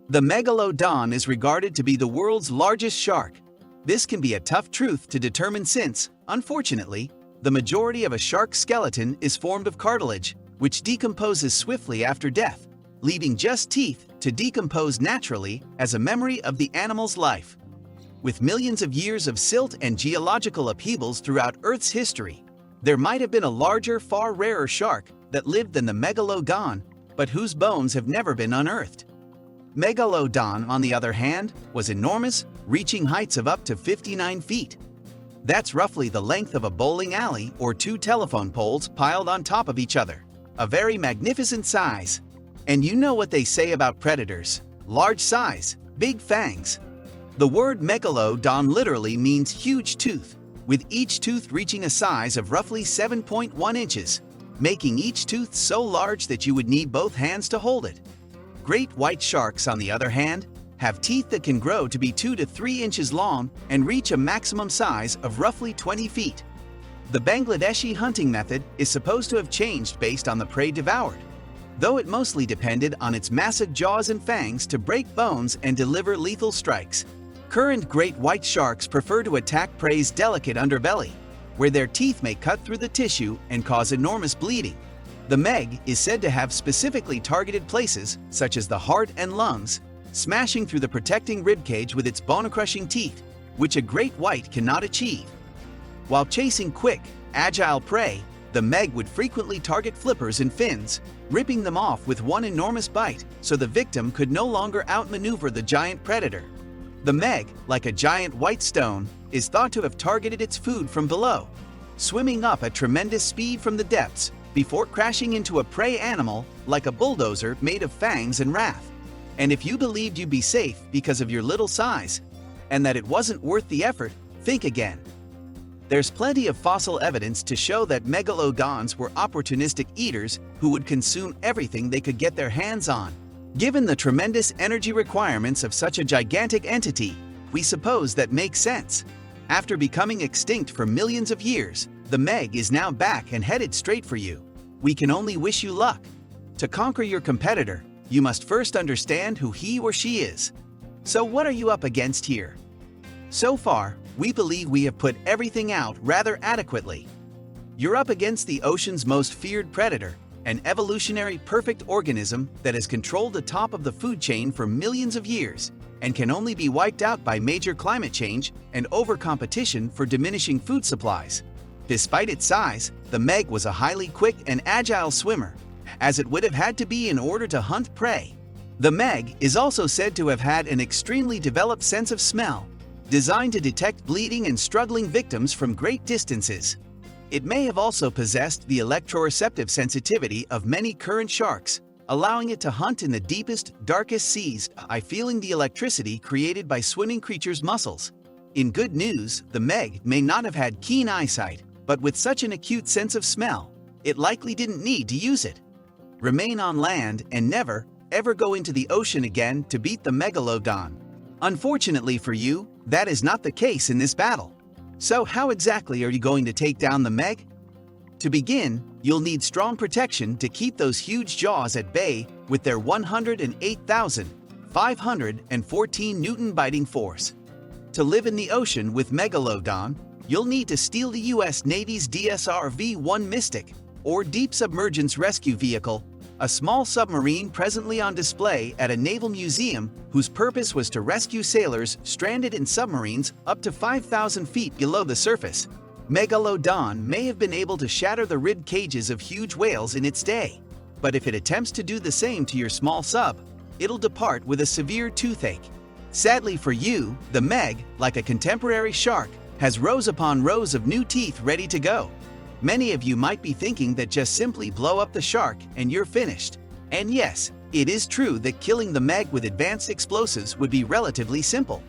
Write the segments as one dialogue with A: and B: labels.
A: The Megalodon is regarded to be the world's largest shark. This can be a tough truth to determine since, unfortunately, the majority of a shark's skeleton is formed of cartilage, which decomposes swiftly after death, leaving just teeth to decompose naturally as a memory of the animal's life. With millions of years of silt and geological upheavals throughout Earth's history, there might have been a larger, far rarer shark that lived than the Megalodon, but whose bones have never been unearthed. Megalodon, on the other hand, was enormous, reaching heights of up to 59 feet. That's roughly the length of a bowling alley or 2 telephone poles piled on top of each other. A very magnificent size. And you know what they say about predators: large size, big fangs. The word Megalodon literally means huge tooth, with each tooth reaching a size of roughly 7.1 inches, making each tooth so large that you would need both hands to hold it. Great white sharks, on the other hand, have teeth that can grow to be 2 to 3 inches long and reach a maximum size of roughly 20 feet. The Bangladeshi hunting method is supposed to have changed based on the prey devoured, though it mostly depended on its massive jaws and fangs to break bones and deliver lethal strikes. Current great white sharks prefer to attack prey's delicate underbelly, where their teeth may cut through the tissue and cause enormous bleeding. The Meg is said to have specifically targeted places, such as the heart and lungs, smashing through the protecting ribcage with its bone-crushing teeth, which a great white cannot achieve. While chasing quick, agile prey, the Meg would frequently target flippers and fins, ripping them off with one enormous bite so the victim could no longer outmaneuver the giant predator. The Meg, like a giant white stone, is thought to have targeted its food from below, swimming up at tremendous speed from the depths before crashing into a prey animal like a bulldozer made of fangs and wrath. And if you believed you'd be safe because of your little size, and that it wasn't worth the effort, think again. There's plenty of fossil evidence to show that megalodons were opportunistic eaters who would consume everything they could get their hands on. Given the tremendous energy requirements of such a gigantic entity, we suppose that makes sense. After becoming extinct for millions of years, the Meg is now back and headed straight for you. We can only wish you luck. To conquer your competitor, you must first understand who he or she is. So what are you up against here? So far, we believe we have put everything out rather adequately. You're up against the ocean's most feared predator, an evolutionary perfect organism that has controlled the top of the food chain for millions of years and can only be wiped out by major climate change and over-competition for diminishing food supplies. Despite its size, the Meg was a highly quick and agile swimmer, as it would have had to be in order to hunt prey. The Meg is also said to have had an extremely developed sense of smell, designed to detect bleeding and struggling victims from great distances. It may have also possessed the electroreceptive sensitivity of many current sharks, allowing it to hunt in the deepest, darkest seas by feeling the electricity created by swimming creatures' muscles. In good news, the Meg may not have had keen eyesight, but with such an acute sense of smell, it likely didn't need to use it. Remain on land and never, ever go into the ocean again to beat the Megalodon. Unfortunately for you, that is not the case in this battle. So how exactly are you going to take down the Meg? To begin, you'll need strong protection to keep those huge jaws at bay with their 108,514 Newton biting force. To live in the ocean with Megalodon, you'll need to steal the US Navy's DSR-V-1 Mystic, or Deep Submergence Rescue Vehicle, a small submarine presently on display at a naval museum whose purpose was to rescue sailors stranded in submarines up to 5,000 feet below the surface. Megalodon may have been able to shatter the rib cages of huge whales in its day, but if it attempts to do the same to your small sub, it'll depart with a severe toothache. Sadly for you, the Meg, like a contemporary shark, has rows upon rows of new teeth ready to go. Many of you might be thinking that just simply blow up the shark and you're finished. And yes, it is true that killing the Meg with advanced explosives would be relatively simple.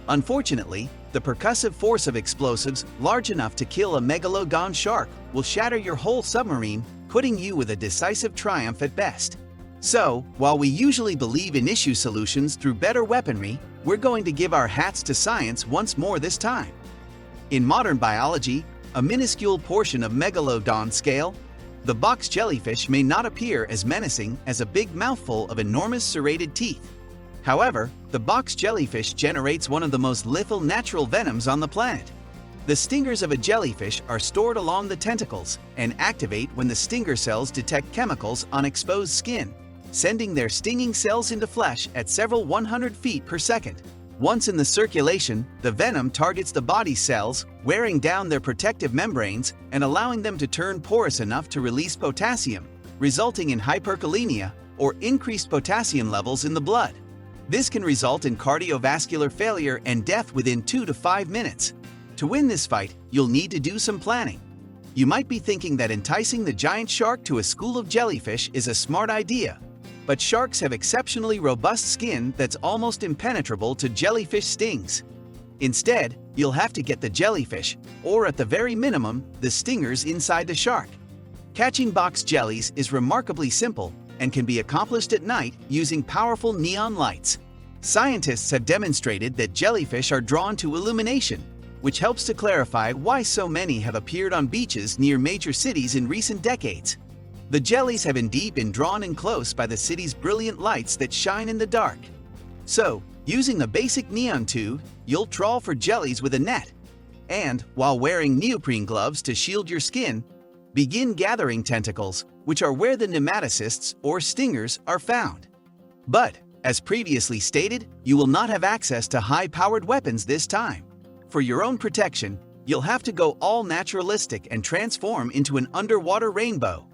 A: Unfortunately, the percussive force of explosives large enough to kill a Megalodon shark will shatter your whole submarine, putting you with a decisive triumph at best. So, while we usually believe in issue solutions through better weaponry, we're going to give our hats to science once more this time. In modern biology, a minuscule portion of Megalodon scale, the box jellyfish may not appear as menacing as a big mouthful of enormous serrated teeth. However, the box jellyfish generates one of the most lethal natural venoms on the planet. The stingers of a jellyfish are stored along the tentacles and activate when the stinger cells detect chemicals on exposed skin, sending their stinging cells into flesh at several 100 feet per second. Once in the circulation, the venom targets the body cells, wearing down their protective membranes and allowing them to turn porous enough to release potassium, resulting in hyperkalemia or increased potassium levels in the blood. This can result in cardiovascular failure and death within 2 to 5 minutes. To win this fight, you'll need to do some planning. You might be thinking that enticing the giant shark to a school of jellyfish is a smart idea, but sharks have exceptionally robust skin that's almost impenetrable to jellyfish stings. Instead, you'll have to get the jellyfish, or at the very minimum, the stingers inside the shark. Catching box jellies is remarkably simple and can be accomplished at night using powerful neon lights. Scientists have demonstrated that jellyfish are drawn to illumination, which helps to clarify why so many have appeared on beaches near major cities in recent decades. The jellies have indeed been drawn in close by the city's brilliant lights that shine in the dark. So, using a basic neon tube, you'll trawl for jellies with a net. And, while wearing neoprene gloves to shield your skin, begin gathering tentacles, which are where the nematocysts or stingers are found. But, as previously stated, you will not have access to high-powered weapons this time. For your own protection, you'll have to go all naturalistic and transform into an underwater rainbow.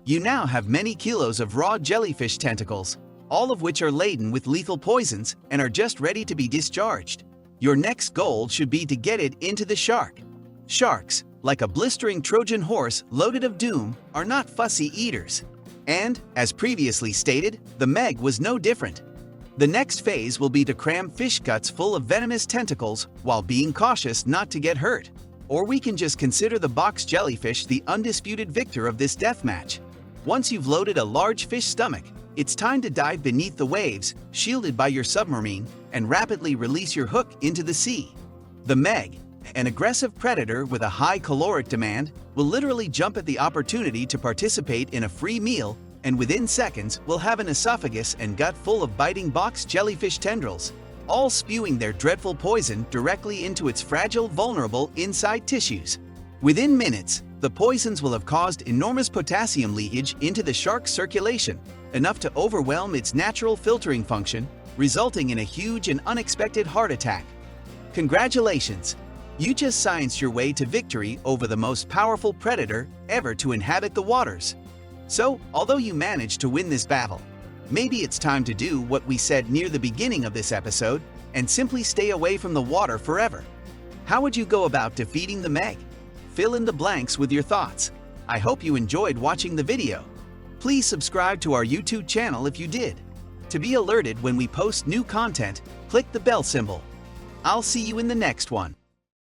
A: You now have many kilos of raw jellyfish tentacles, all of which are laden with lethal poisons and are just ready to be discharged. Your next goal should be to get it into the shark. Sharks, like a blistering Trojan horse loaded of doom, are not fussy eaters. And, as previously stated, the Meg was no different. The next phase will be to cram fish guts full of venomous tentacles while being cautious not to get hurt. Or we can just consider the box jellyfish the undisputed victor of this deathmatch. Once you've loaded a large fish stomach, it's time to dive beneath the waves, shielded by your submarine, and rapidly release your hook into the sea. The Meg, an aggressive predator with a high caloric demand, will literally jump at the opportunity to participate in a free meal, and within seconds will have an esophagus and gut full of biting box jellyfish tendrils, all spewing their dreadful poison directly into its fragile, vulnerable inside tissues. Within minutes, the poisons will have caused enormous potassium leakage into the shark's circulation, enough to overwhelm its natural filtering function, resulting in a huge and unexpected heart attack. Congratulations! You just scienced your way to victory over the most powerful predator ever to inhabit the waters. So, although you managed to win this battle, maybe it's time to do what we said near the beginning of this episode and simply stay away from the water forever. How would you go about defeating the Meg? Fill in the blanks with your thoughts. I hope you enjoyed watching the video. Please subscribe to our YouTube channel if you did. To be alerted when we post new content, click the bell symbol. I'll see you in the next one.